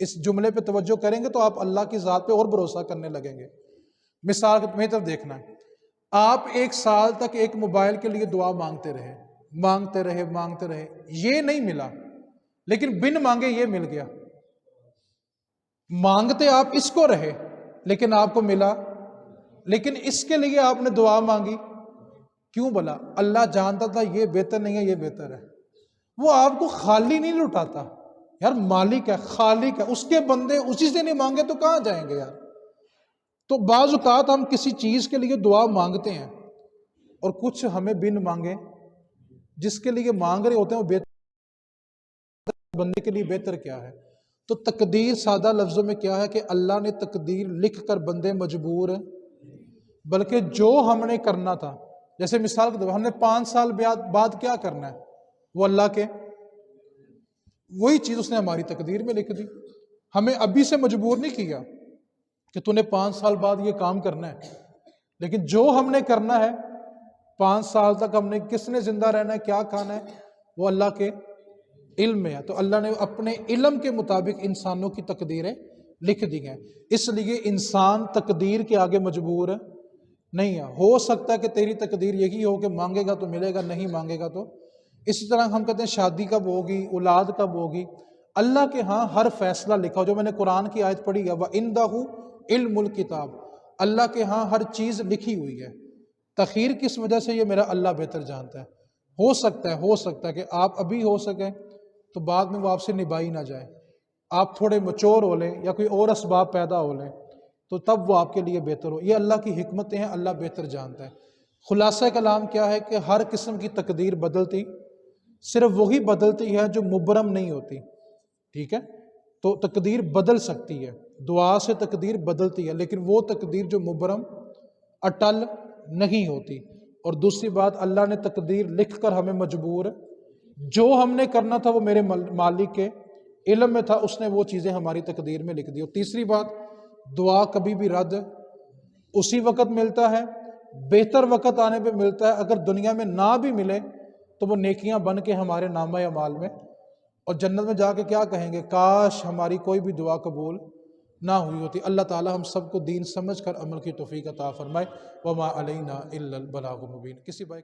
اس جملے پہ توجہ کریں گے تو آپ اللہ کی ذات پہ اور بھروسہ کرنے لگیں گے۔ مثال کے طرف دیکھنا ہے، آپ 1 سال تک ایک موبائل کے لیے دعا مانگتے رہے، یہ نہیں ملا، لیکن بن مانگے یہ مل گیا۔ مانگتے آپ اس کو رہے لیکن آپ کو ملا، لیکن اس کے لیے آپ نے دعا مانگی کیوں بلا؟ اللہ جانتا تھا یہ بہتر نہیں ہے، یہ بہتر ہے۔ وہ آپ کو خالی نہیں لٹاتا یار، مالک ہے، خالق ہے، اس کے بندے اسی سے نہیں مانگے تو کہاں جائیں گے یار۔ تو بعض اوقات ہم کسی چیز کے لیے دعا مانگتے ہیں اور کچھ ہمیں بن مانگے جس کے لیے مانگ رہے ہوتے ہیں وہ بہتر، بندے کے لیے بہتر کیا ہے؟ تو تقدیر سادہ لفظوں میں کیا ہے کہ اللہ نے تقدیر لکھ کر بندے مجبور، بلکہ جو ہم نے کرنا تھا، جیسے مثال کے طور پر ہم نے 5 سال بعد کیا کرنا ہے، وہ اللہ کے، وہی چیز اس نے ہماری تقدیر میں لکھ دی۔ ہمیں ابھی سے مجبور نہیں کیا کہ تو نے 5 سال بعد یہ کام کرنا ہے، لیکن جو ہم نے کرنا ہے 5 سال تک ہم نے کس نے زندہ رہنا ہے، کیا کھانا ہے، وہ اللہ کے علم میں ہے۔ تو اللہ نے اپنے علم کے مطابق انسانوں کی تقدیریں لکھ دی ہیں، اس لیے انسان تقدیر کے آگے مجبور نہیں ہے۔ ہو سکتا ہے کہ تیری تقدیر یہی ہو کہ مانگے گا تو ملے گا، نہیں مانگے گا تو۔ اسی طرح ہم کہتے ہیں شادی کب ہوگی، اولاد کب ہوگی، اللہ کے ہاں ہر فیصلہ لکھا ہو۔ جو میں نے قرآن کی آیت پڑھی ہے وَعِندَهُ عِلْمُ الْكِتَابِ، اللہ کے ہاں ہر چیز لکھی ہوئی ہے۔ تخیر کس وجہ سے، یہ میرا اللہ بہتر جانتا ہے۔ ہو سکتا ہے کہ آپ ابھی ہو سکیں تو بعد میں وہ آپ سے نبھائی نہ جائے، آپ تھوڑے مچور ہو لیں یا کوئی اور اسباب پیدا ہو لیں تو تب وہ آپ کے لیے بہتر ہو۔ یہ اللہ کی حکمتیں ہیں، اللہ بہتر جانتا ہے۔ خلاصہ کلام کیا ہے کہ ہر قسم کی تقدیر بدلتی، صرف وہی بدلتی ہے جو مبرم نہیں ہوتی، ٹھیک ہے؟ تو تقدیر بدل سکتی ہے، دعا سے تقدیر بدلتی ہے، لیکن وہ تقدیر جو مبرم اٹل نہیں ہوتی۔ اور دوسری بات، اللہ نے تقدیر لکھ کر ہمیں مجبور، جو ہم نے کرنا تھا وہ میرے مالک کے علم میں تھا، اس نے وہ چیزیں ہماری تقدیر میں لکھ دی۔ اور تیسری بات، دعا کبھی بھی رد اسی وقت ملتا ہے، بہتر وقت آنے پہ ملتا ہے۔ اگر دنیا میں نہ بھی ملے تو وہ نیکیاں بن کے ہمارے نامہ اعمال میں، اور جنت میں جا کے کیا کہیں گے، کاش ہماری کوئی بھی دعا قبول نہ ہوئی ہوتی۔ اللہ تعالی ہم سب کو دین سمجھ کر عمل کی توفیق عطا فرمائے۔ وما علینا الا البلاغ المبین۔ کسی بھائی